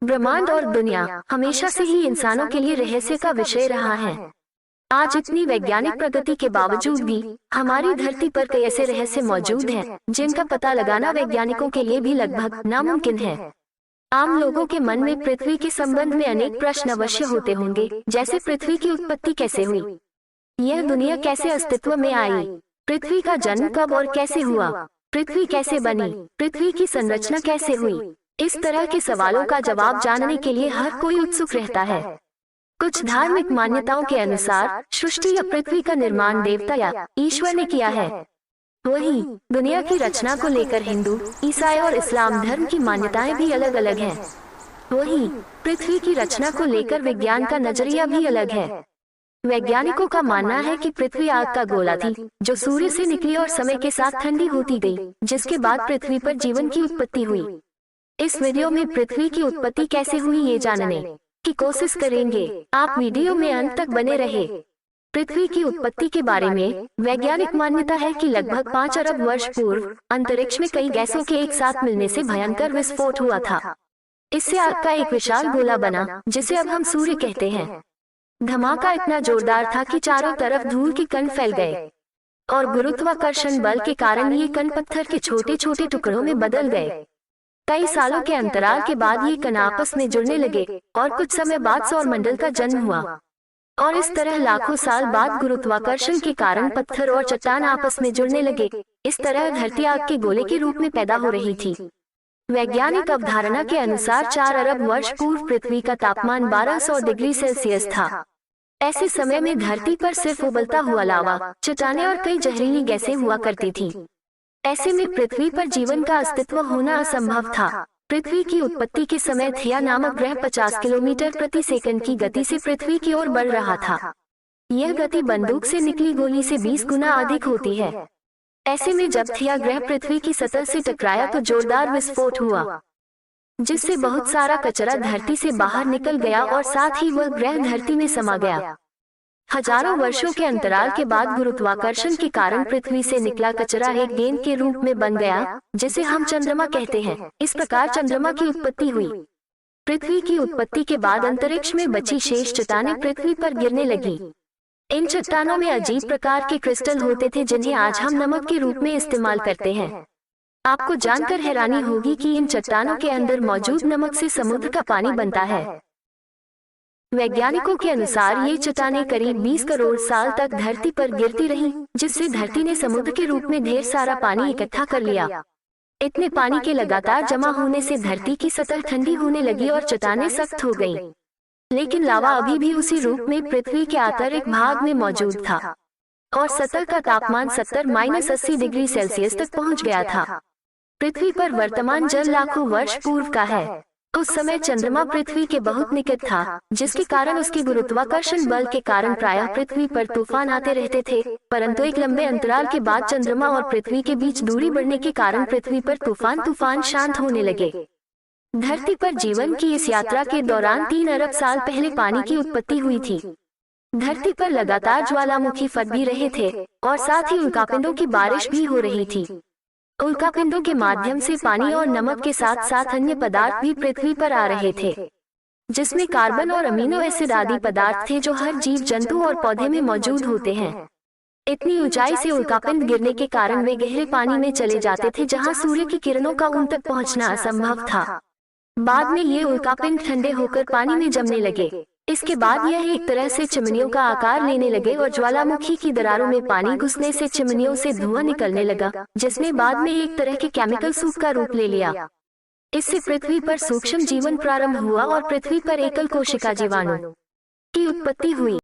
ब्रह्मांड और दुनिया हमेशा से ही इंसानों के लिए रहस्य का विषय रहा है। आज इतनी वैज्ञानिक प्रगति के बावजूद भी हमारी धरती पर कई ऐसे रहस्य मौजूद हैं जिनका पता लगाना वैज्ञानिकों के लिए भी लगभग नामुमकिन है। आम लोगों के मन में पृथ्वी के संबंध में अनेक प्रश्न अवश्य होते होंगे, जैसे पृथ्वी की उत्पत्ति कैसे हुई, यह दुनिया कैसे अस्तित्व में आई, पृथ्वी का जन्म कब और कैसे हुआ, पृथ्वी कैसे बनी, पृथ्वी की संरचना कैसे हुई। इस तरह के सवालों का जवाब जानने के लिए हर कोई उत्सुक रहता है। कुछ धार्मिक मान्यताओं के अनुसार सृष्टि या पृथ्वी का निर्माण देवता या ईश्वर ने किया है। वहीं दुनिया की रचना को लेकर हिंदू, ईसाई और इस्लाम धर्म की मान्यताएं भी अलग अलग हैं। वहीं पृथ्वी की रचना को लेकर विज्ञान का नजरिया भी अलग है। वैज्ञानिकों का मानना है कि पृथ्वी आग का गोला थी जो सूर्य से निकली और समय के साथ ठंडी होती गई, जिसके बाद पृथ्वी पर जीवन की उत्पत्ति हुई। इस वीडियो में पृथ्वी की उत्पत्ति कैसे हुई ये जानने की कोशिश करेंगे। आप वीडियो में अंत तक बने रहे। पृथ्वी की उत्पत्ति के बारे में वैज्ञानिक मान्यता है कि लगभग 5 अरब वर्ष पूर्व अंतरिक्ष में कई गैसों के एक साथ मिलने से भयंकर विस्फोट हुआ था। इससे आग का एक विशाल गोला बना, जिसे अब हम सूर्य कहते हैं। धमाका इतना जोरदार था कि चारों तरफ धूल के कण फैल गए और गुरुत्वाकर्षण बल के कारण ये कण पत्थर के छोटे छोटे टुकड़ों में बदल गए। कई सालों के अंतराल के बाद ये कण आपस में जुड़ने लगे और कुछ समय बाद सौरमंडल का जन्म हुआ। और इस तरह लाखों साल बाद गुरुत्वाकर्षण के कारण पत्थर और चट्टान आपस में जुड़ने लगे। इस तरह धरती आग के गोले के रूप में पैदा हो रही थी। वैज्ञानिक अवधारणा के अनुसार 4 अरब वर्ष पूर्व पृथ्वी का तापमान 1200 डिग्री सेल्सियस था। ऐसे समय में धरती पर सिर्फ उबलता हुआ लावा, चट्टानें और कई जहरीली गैसें हुआ करती थी। ऐसे में पृथ्वी पर जीवन का अस्तित्व होना असंभव था। पृथ्वी की उत्पत्ति के समय थिया नामक ग्रह 50 किलोमीटर प्रति सेकंड की गति से पृथ्वी की ओर बढ़ रहा था। यह गति बंदूक से निकली गोली से 20 गुना अधिक होती है। ऐसे में जब थिया ग्रह पृथ्वी की सतह से टकराया तो जोरदार विस्फोट हुआ, जिससे बहुत सारा कचरा धरती से बाहर निकल गया और साथ ही वह ग्रह धरती में समा गया। हजारों वर्षों के अंतराल के बाद गुरुत्वाकर्षण के कारण पृथ्वी से निकला कचरा एक गेंद के रूप में बन गया, जिसे हम चंद्रमा कहते हैं। इस प्रकार चंद्रमा की उत्पत्ति हुई। पृथ्वी की उत्पत्ति के बाद अंतरिक्ष में बची शेष चट्टानें पृथ्वी पर गिरने लगी। इन चट्टानों में अजीब प्रकार के क्रिस्टल होते थे जिन्हें आज हम नमक के रूप में इस्तेमाल करते हैं। आपको जानकर हैरानी होगी कि इन चट्टानों के अंदर मौजूद नमक से समुद्र का पानी बनता है। वैज्ञानिकों के अनुसार ये चट्टानें करीब 20 करोड़ साल तक धरती पर गिरती रहीं, जिससे धरती ने समुद्र के रूप में ढेर सारा पानी इकट्ठा कर लिया। इतने पानी के लगातार जमा होने से धरती की सतह ठंडी होने लगी और चट्टानें सख्त हो गईं। लेकिन लावा अभी भी उसी रूप में पृथ्वी के आंतरिक भाग में मौजूद था और सतह का तापमान 70-80 डिग्री सेल्सियस तक पहुंच गया था। पृथ्वी पर वर्तमान जल लाखों वर्ष पूर्व का है। उस समय चंद्रमा पृथ्वी के बहुत निकट था, जिसके कारण उसके गुरुत्वाकर्षण बल के कारण प्रायः पृथ्वी पर तूफान आते रहते थे। परंतु एक लंबे अंतराल के बाद चंद्रमा और पृथ्वी के बीच दूरी बढ़ने के कारण पृथ्वी पर तूफान शांत होने लगे। धरती पर जीवन की इस यात्रा के दौरान 3 अरब साल पहले पानी की उत्पत्ति हुई थी। धरती पर लगातार ज्वालामुखी फट भी रहे थे और साथ ही उल्कापिंडों की बारिश भी हो रही थी। उल्कापिंडों के माध्यम से पानी और नमक के साथ साथ अन्य पदार्थ भी पृथ्वी पर आ रहे थे, जिसमें कार्बन और अमीनो एसिड आदि पदार्थ थे जो हर जीव जंतु और पौधे में मौजूद होते हैं। इतनी ऊंचाई से उल्कापिंड गिरने के कारण वे गहरे पानी में चले जाते थे, जहां सूर्य की किरणों का उन तक पहुंचना असंभव था। बाद में ये उल्कापिंड ठंडे होकर पानी में जमने लगे। इसके बाद यह एक तरह से चिमनियों का आकार लेने लगे और ज्वालामुखी की दरारों में पानी घुसने से चिमनियों से धुआं निकलने लगा, जिसने बाद में एक तरह के केमिकल सूप का रूप ले लिया। इससे पृथ्वी पर सूक्ष्म जीवन प्रारंभ हुआ और पृथ्वी पर एकल कोशिका जीवाणु की उत्पत्ति हुई।